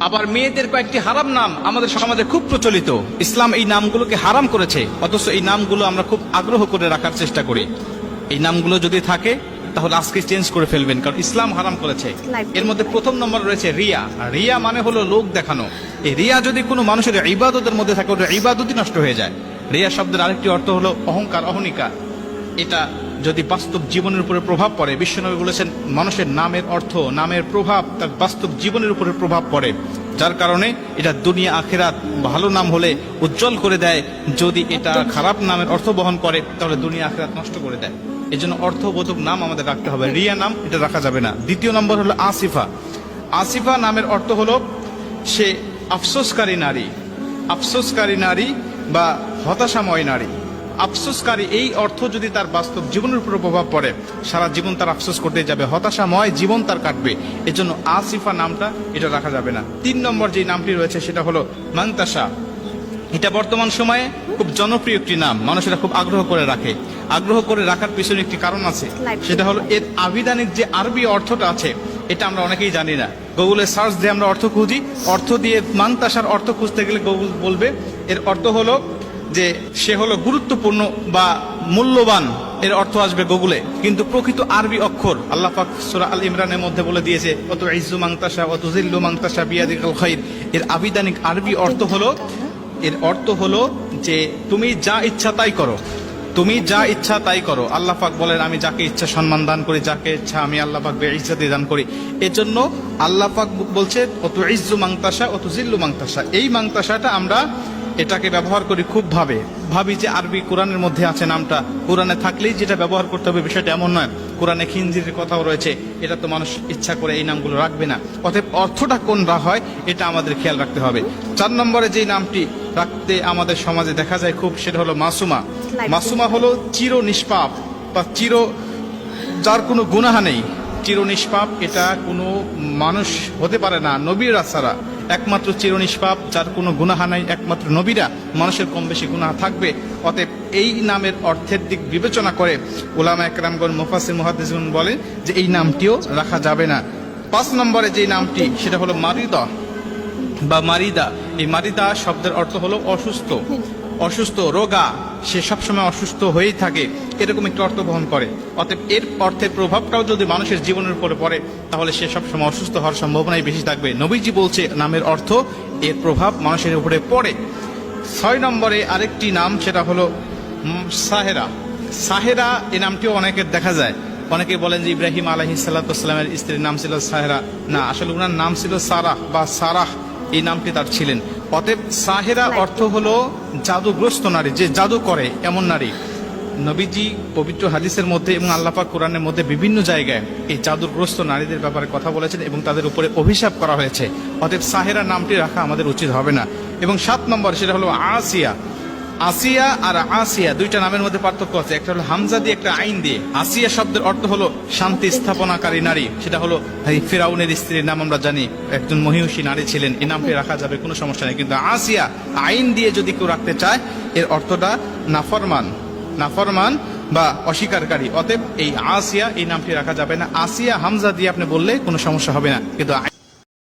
আবার মেয়েদের কয়েকটি হারাম নাম আমাদের সমাজে খুব প্রচলিত। ইসলাম এই নামগুলোকে হারাম করেছে, অথচ এই নামগুলো আমরা খুব আগ্রহ করে রাখার চেষ্টা করি। এই নামগুলো যদি থাকে তাহলে আজকে চেঞ্জ করে ফেলবেন, কারণ ইসলাম হারাম করেছে। এর মধ্যে প্রথম নম্বর রয়েছে রিয়া। রিয়া মানে হলো লোক দেখানো। এই রিয়া যদি কোনো মানুষের ইবাদতের মধ্যে থাকে, ওটা ইবাদতই নষ্ট হয়ে যায়। রিয়া শব্দের আরেকটি অর্থ হলো অহংকার, অহনিকা। এটা যদি বাস্তব জীবনের উপরে প্রভাব পড়ে, বিশ্বনবী বলেছেন মানুষের নামের অর্থ, নামের প্রভাব তার বাস্তব জীবনের উপরে প্রভাব পড়ে, যার কারণে এটা দুনিয়া আখিরাত ভালো নাম হলে উজ্জ্বল করে দেয়, যদি এটা খারাপ নামের অর্থ বহন করে তাহলে দুনিয়া আখিরাত নষ্ট করে দেয়। এই জন্য অর্থবোধক নাম আমাদের রাখতে হবে। রিয়া নাম এটা রাখা যাবে না। দ্বিতীয় নম্বর হলো আসিফা। আসিফা নামের অর্থ হলো সে আফসোসকারী নারী। আফসোসকারী নারী বা হতাশাময় নারী। আফসোসকারী এই অর্থ যদি তার বাস্তব জীবনের উপর প্রভাব পড়ে, সারা জীবন তার আফসোস করতে যাবে, হতাশাময় জীবন তার কাটবে। এজন্য আসিফা নামটা এটা রাখা যাবে না। 3 নম্বর যে নামটি রয়েছে সেটা হলো মাংতাসা। এটা বর্তমান সময়ে খুব জনপ্রিয় একটি নাম, মানুষেরা খুব আগ্রহ করে রাখে। আগ্রহ করে রাখার পিছনে একটি কারণ আছে, সেটা হলো এর আবিধানিক যে আরবি অর্থটা আছে এটা আমরা অনেকেই জানি না। গুগলে সার্চ দিয়ে আমরা অর্থ খুঁজি, অর্থ দিয়ে মাংতাসার অর্থ খুঁজতে গেলে গুগল বলবে এর অর্থ হলো যে সে হলো গুরুত্বপূর্ণ বা মূল্যবান, এর অর্থ আসবে গুগলে। কিন্তু প্রকৃত আরবি অক্ষর আল্লাহ পাক সূরা আল ইমরানের মধ্যে বলে দিয়েছে, অত ইজ্জু মাংতাসা অত জিল্লু মাংতাসা বিয়াদিকাল খাইর। এর আবিধানিক আরবি অর্থ হলো, এর অর্থ হলো যে তুমি যা ইচ্ছা তাই করো, তুমি যা ইচ্ছা তাই করো। আল্লাহ পাক বলেন আমি যাকে ইচ্ছা সম্মান দান করি, যাকে ইচ্ছা আমি আল্লাহ পাক বেইজ্জতি দান করি। এজন্য আল্লাহ পাক বলছে অত ইজ্জু মাংতাসা অত জিল্লু মাংতাসা। এই মাংতাসাটা আমরা এটাকে ব্যবহার করি খুব ভাবি যে আরবি কোরআনের মধ্যে আছে নামটা, কোরআনে থাকলেই যেটা ব্যবহার করতে হবে বিষয়টা এমন নয়। কোরআনে খিনজিরের কথাও রয়েছে, এটা তো মানুষ ইচ্ছা করে এই নামগুলো রাখবে না। অতএব অর্থটা কোনটা হয় এটা আমাদের খেয়াল রাখতে হবে। 4 নম্বরে যে নামটি রাখতে আমাদের সমাজে দেখা যায় খুব, সেটা হলো মাসুমা। মাসুমা হলো চির নিষ্পাপ বা যার কোনো গুনাহ নেই, চির নিষ্পাপ। এটা কোনো মানুষ হতে পারে না নবীরা ছাড়া। একমাত্র চির নিষ্পাপ, যার কোনো গুনাহ নাই, একমাত্র নবীরা। মানুষের কম বেশি গুনাহ থাকবে। অতএব এই নামের অর্থের দিক বিবেচনা করে উলামা একরামগণ মুফাসসির মুহাদ্দিসগণ বলেন যে এই নামটিও রাখা যাবে না। 5 নম্বরে যে নামটি সেটা হলো মারিদা বা মারিদা। এই মারিদা শব্দের অর্থ হলো অসুস্থ, অসুস্থ, রোগা। সে সবসময় অসুস্থ হয়েই থাকে, এরকম একটি অর্থ বহন করে। অতএব এর অর্থের প্রভাবটাও যদি মানুষের জীবনের উপরে পড়ে তাহলে সে সবসময় অসুস্থ হওয়ার সম্ভাবনাই বেশি থাকবে। নবীজি বলছে নামের অর্থ এর প্রভাব মানুষের উপরে পড়ে। 6 নম্বরে আরেকটি নাম সেটা হলো সাহেরা। সাহেরা এই নামটিও অনেকের দেখা যায়। অনেকে বলেন যে ইব্রাহিম আলাইহিস সালামের স্ত্রীর নাম ছিল সাহেরা। না, আসলে ওনার নাম ছিল সারাহ বা সারাহ, এই নামটি তার ছিলেন। অতএব সাহেরা অর্থ হলো জাদুগ্রস্ত নারী, যে জাদু করে এমন নারী। নবীজি পবিত্র হাদিসের মধ্যে এবং আল্লাহ পাক কোরআনের মধ্যে বিভিন্ন জায়গায় এই জাদুগ্রস্ত নারীদের ব্যাপারে কথা বলেছেন এবং তাদের উপরে অভিশাপ করা হয়েছে। অতএব সাহেরা নামটি রাখা আমাদের উচিত হবে না। এবং 7 নম্বর সেটা হলো আসিয়া। আসিয়া আর আসিয়া দুইটা নামের মধ্যে পার্থক্য আছে, একটা হলো হামজা দিয়ে, একটা আইন দিয়ে। আসিয়া শব্দের অর্থ হলো শান্তি স্থাপনাকারী নারী। সেটা হলো ফিরাউনের স্ত্রীর নাম, আমরা জানি একজন মহিষী নারী ছিলেন, এই নামটি রাখা যাবে, কোনো সমস্যা নেই। কিন্তু আসিয়া আইন দিয়ে যদি কেউ রাখতে চায় এর অর্থটা নাফরমান, নাফরমান বা অস্বীকারী। অতএব এই আসিয়া এই নামটি রাখা যাবে না। আসিয়া হামজা দিয়ে আপনি বললে কোনো সমস্যা হবে না, কিন্তু